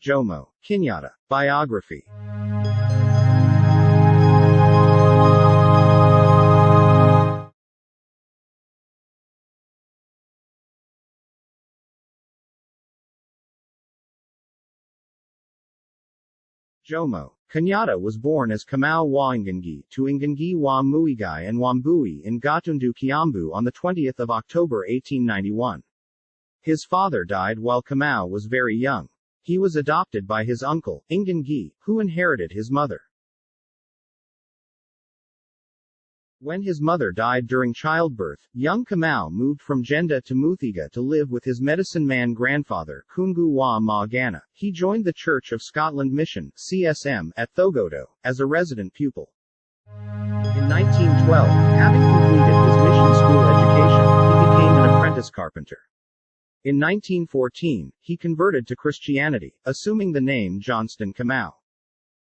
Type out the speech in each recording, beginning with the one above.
Jomo Kenyatta biography. Jomo Kenyatta was born as Kamau wa Ngangi to Ngangi wa Muigai and Wambui in Gatundu Kiambu on 20 October 1891. His father died while Kamau was very young. He was adopted by his uncle, Ngangi, who inherited his mother. When his mother died during childbirth, young Kamau moved from Jenda to Muthiga to live with his medicine man grandfather, Kungu wa Maagana. He joined the Church of Scotland Mission, CSM, at Thogodo, as a resident pupil. In 1912, having completed his mission school education, he became an apprentice carpenter. In 1914, he converted to Christianity, assuming the name Johnston Kamau.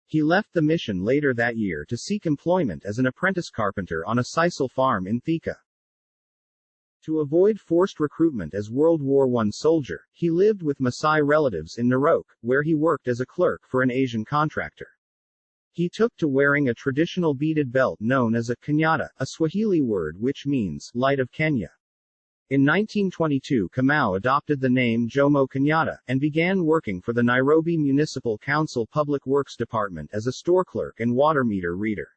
He left the mission later that year to seek employment as an apprentice carpenter on a sisal farm in Thika. To avoid forced recruitment as World War I soldier, he lived with Maasai relatives in Narok, where he worked as a clerk for an Asian contractor. He took to wearing a traditional beaded belt known as a Kenyatta, a Swahili word which means light of Kenya. In 1922, Kamau adopted the name Jomo Kenyatta, and began working for the Nairobi Municipal Council Public Works Department as a store clerk and water meter reader.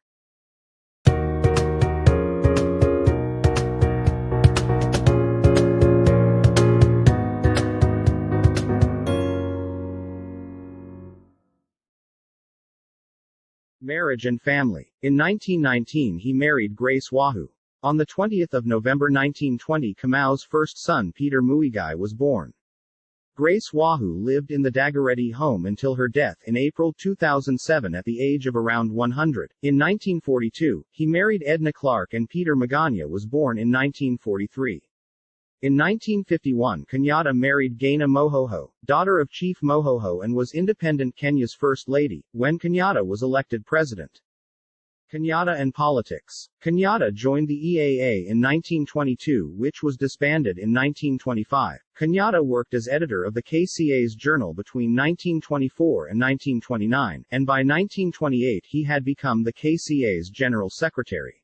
Marriage and family. In 1919 he married Grace Wahoo. On 20 November 1920 Kamau's first son Peter Muigai was born. Grace Wahoo lived in the Dagoretti home until her death in April 2007 at the age of around 100. In 1942, he married Edna Clark and Peter Maganya was born in 1943. In 1951 Kenyatta married Gaina Mohoho, daughter of Chief Mohoho, and was independent Kenya's first lady, when Kenyatta was elected president. Kenyatta and politics. Kenyatta joined the EAA in 1922, which was disbanded in 1925. Kenyatta worked as editor of the KCSE's journal between 1924 and 1929, and by 1928 he had become the KCSE's general secretary.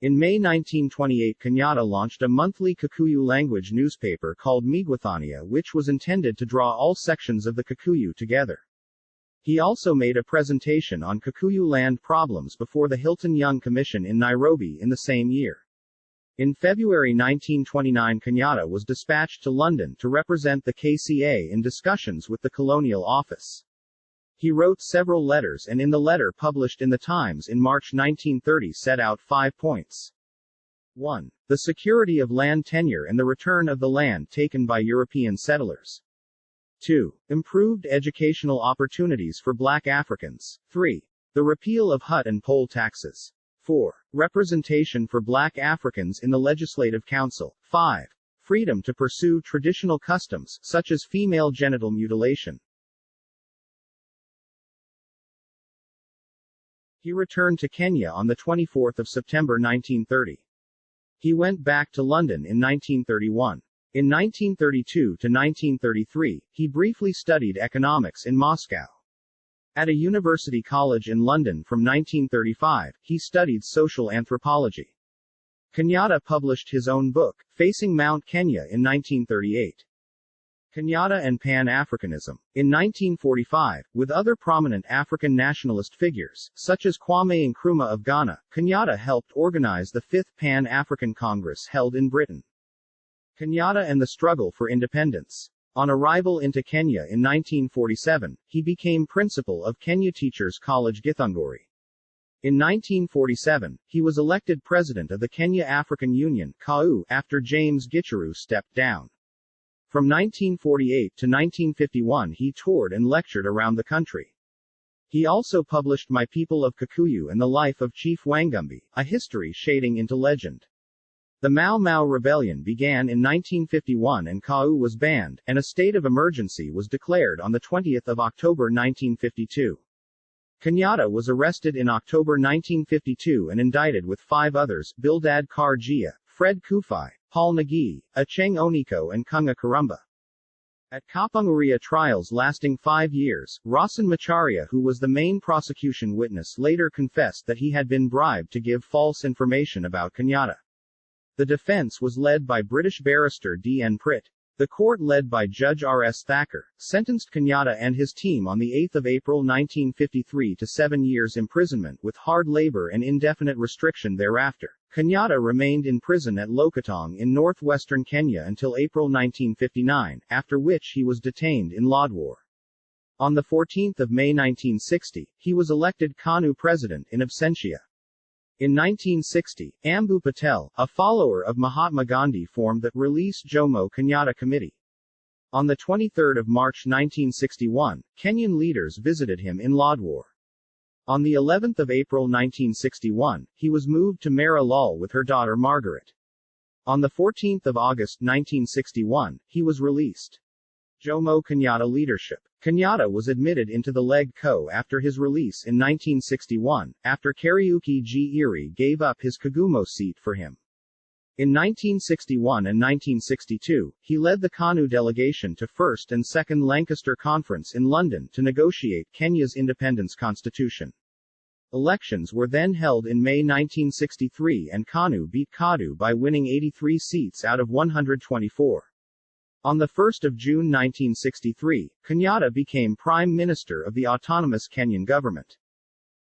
In May 1928 Kenyatta launched a monthly Kikuyu language newspaper called Migwathania, which was intended to draw all sections of the Kikuyu together. He also made a presentation on Kikuyu land problems before the Hilton Young Commission in Nairobi in the same year. In February 1929 Kenyatta was dispatched to London to represent the KCSE in discussions with the Colonial Office. He wrote several letters, and in the letter published in the Times in March 1930 set out 5 points. 1. The security of land tenure and the return of the land taken by European settlers. 2. Improved educational opportunities for black Africans. 3. The repeal of hut and poll taxes. 4. Representation for black Africans in the Legislative Council. 5. Freedom to pursue traditional customs, such as female genital mutilation. He returned to Kenya on 24 September 1930. He went back to London in 1931. In 1932 to 1933, he briefly studied economics in Moscow. At a university college in London from 1935, he studied social anthropology. Kenyatta published his own book, Facing Mount Kenya, in 1938. Kenyatta and Pan-Africanism. In 1945, with other prominent African nationalist figures, such as Kwame Nkrumah of Ghana, Kenyatta helped organize the 5th Pan-African Congress held in Britain. Kenyatta and the struggle for independence. On arrival into Kenya in 1947, he became principal of Kenya Teachers College Githunguri. In 1947, he was elected president of the Kenya African Union (KAU) after James Gicheru stepped down. From 1948 to 1951 he toured and lectured around the country. He also published My People of Kikuyu and the Life of Chief Wangumbi, a history shading into legend. The Mau Mau Rebellion began in 1951 and KAU was banned, and a state of emergency was declared on 20 October 1952. Kenyatta was arrested in October 1952 and indicted with 5 others, Bildad Kar Gia, Fred Kufai, Paul Nagy, Acheng Oniko and Kunga Karumba. At Kapunguria trials lasting 5 years, Rasan Macharia, who was the main prosecution witness, later confessed that he had been bribed to give false information about Kenyatta. The defense was led by British barrister D. N. Pritt. The court, led by Judge R. S. Thacker, sentenced Kenyatta and his team on 8 April 1953 to 7 years imprisonment with hard labor and indefinite restriction thereafter. Kenyatta remained in prison at Lokotong in northwestern Kenya until April 1959, after which he was detained in Lodwar. On 14 May 1960, he was elected KANU president in absentia. In 1960, Ambu Patel, a follower of Mahatma Gandhi, formed the Release Jomo Kenyatta Committee. On 23 March 1961, Kenyan leaders visited him in Lodwar. On the 11th of April 1961, he was moved to Mara Lal with her daughter Margaret. On the 14th of August 1961, he was released. Jomo Kenyatta leadership. Kenyatta was admitted into the Leg Co after his release in 1961, after Kariuki G. Iri gave up his Kagumo seat for him. In 1961 and 1962, he led the KANU delegation to First and Second Lancaster Conference in London to negotiate Kenya's independence constitution. Elections were then held in May 1963 and KANU beat KADU by winning 83 seats out of 124. On 1 June 1963, Kenyatta became Prime Minister of the autonomous Kenyan government.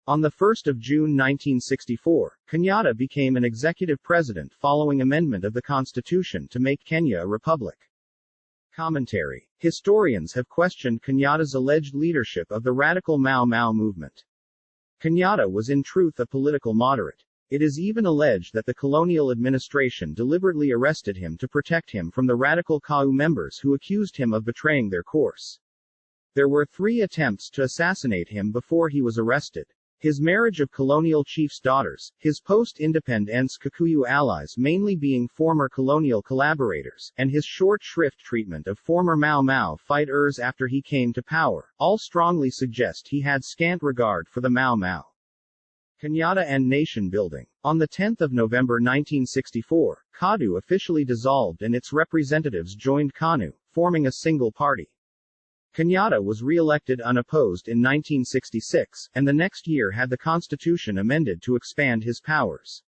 On 1 June 1964, Kenyatta became an executive president following amendment of the constitution to make Kenya a republic. Commentary. Historians have questioned Kenyatta's alleged leadership of the radical Mau Mau movement. Kenyatta was in truth a political moderate. It is even alleged that the colonial administration deliberately arrested him to protect him from the radical KAU members who accused him of betraying their course. There were 3 attempts to assassinate him before he was arrested. His marriage of colonial chiefs' daughters, his post-independence Kikuyu allies mainly being former colonial collaborators, and his short shrift treatment of former Mau Mau fighters after he came to power, all strongly suggest he had scant regard for the Mau Mau. Kenyatta and nation building. On 10 November 1964, KADU officially dissolved and its representatives joined KANU, forming a single party. Kenyatta was re-elected unopposed in 1966, and the next year had the constitution amended to expand his powers.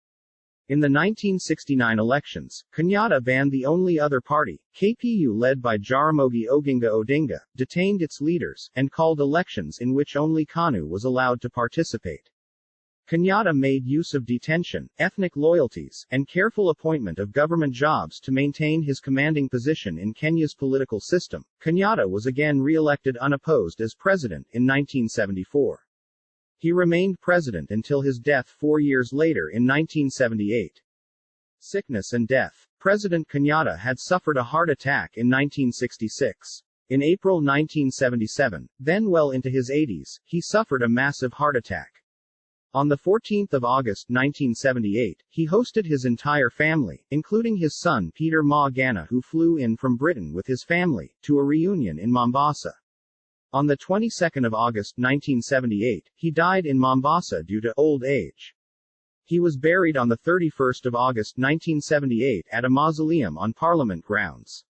In the 1969 elections, Kenyatta banned the only other party, KPU led by Jaramogi Oginga Odinga, detained its leaders, and called elections in which only KANU was allowed to participate. Kenyatta made use of detention, ethnic loyalties, and careful appointment of government jobs to maintain his commanding position in Kenya's political system. Kenyatta was again re-elected unopposed as president in 1974. He remained president until his death 4 years later in 1978. Sickness and death. President Kenyatta had suffered a heart attack in 1966. In April 1977, then well into his 80s, he suffered a massive heart attack. On 14 August 1978, he hosted his entire family, including his son Peter Magana, who flew in from Britain with his family, to a reunion in Mombasa. On the 22nd of August 1978, he died in Mombasa due to old age. He was buried on the 31st of August 1978 at a mausoleum on Parliament grounds.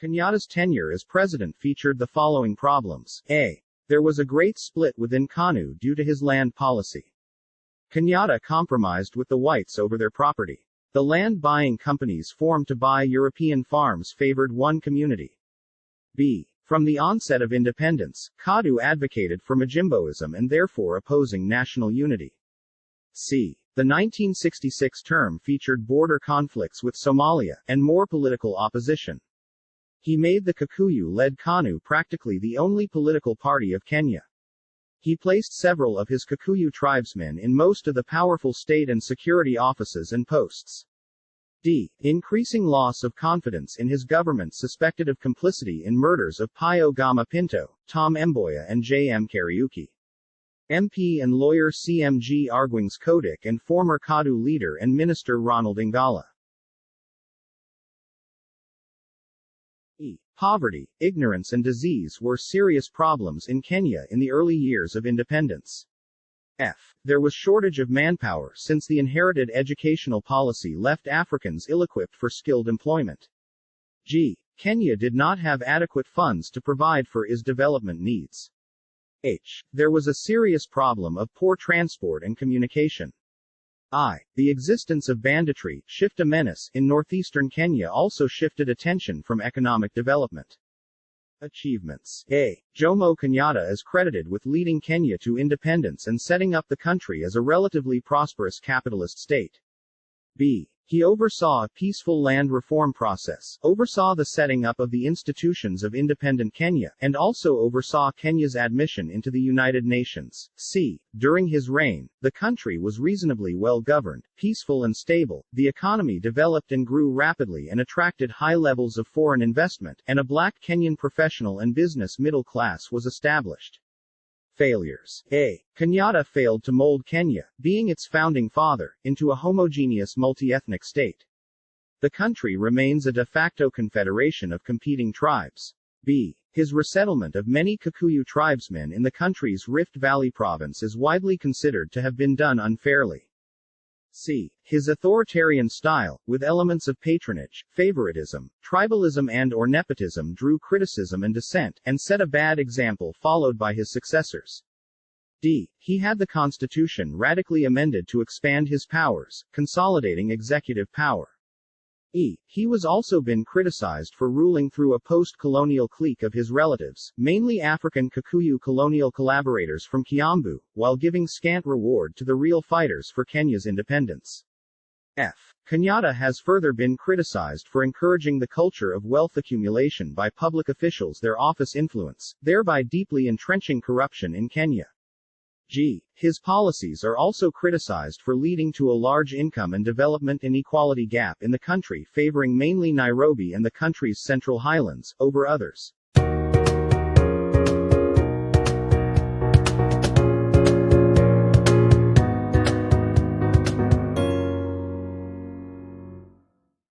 Kenyatta's tenure as president featured the following problems. A. There was a great split within KANU due to his land policy. Kenyatta compromised with the whites over their property. The land-buying companies formed to buy European farms favored one community. B. From the onset of independence, KADU advocated for Majimboism and therefore opposing national unity. C. The 1966 term featured border conflicts with Somalia, and more political opposition. He made the Kikuyu-led KANU practically the only political party of Kenya. He placed several of his Kikuyu tribesmen in most of the powerful state and security offices and posts. D. Increasing loss of confidence in his government suspected of complicity in murders of Pio Gama Pinto, Tom Mboya and J. M. Kariuki. MP and lawyer CMG Arguings Kodik and former KADU leader and minister Ronald Ingala. E. Poverty, ignorance and disease were serious problems in Kenya in the early years of independence. F. There was shortage of manpower since the inherited educational policy left Africans ill-equipped for skilled employment. G. Kenya did not have adequate funds to provide for its development needs. H. There was a serious problem of poor transport and communication. I. The existence of banditry, shifta menace, in northeastern Kenya also shifted attention from economic development. Achievements. A. Jomo Kenyatta is credited with leading Kenya to independence and setting up the country as a relatively prosperous capitalist state. B. He oversaw a peaceful land reform process, oversaw the setting up of the institutions of independent Kenya, and also oversaw Kenya's admission into the United Nations. C. During his reign, the country was reasonably well governed, peaceful and stable, the economy developed and grew rapidly and attracted high levels of foreign investment, and a black Kenyan professional and business middle class was established. Failures. A. Kenyatta failed to mold Kenya, being its founding father, into a homogeneous multi-ethnic state. The country remains a de facto confederation of competing tribes. B. His resettlement of many Kikuyu tribesmen in the country's Rift Valley province is widely considered to have been done unfairly. C. His authoritarian style, with elements of patronage, favoritism, tribalism and/or nepotism drew criticism and dissent, and set a bad example followed by his successors. D. He had the constitution radically amended to expand his powers, consolidating executive power. E. He was also been criticized for ruling through a post-colonial clique of his relatives, mainly African Kikuyu colonial collaborators from Kiambu, while giving scant reward to the real fighters for Kenya's independence. F. Kenyatta has further been criticized for encouraging the culture of wealth accumulation by public officials, their office influence, thereby deeply entrenching corruption in Kenya. G. His policies are also criticized for leading to a large income and development inequality gap in the country, favoring mainly Nairobi and the country's central highlands, over others.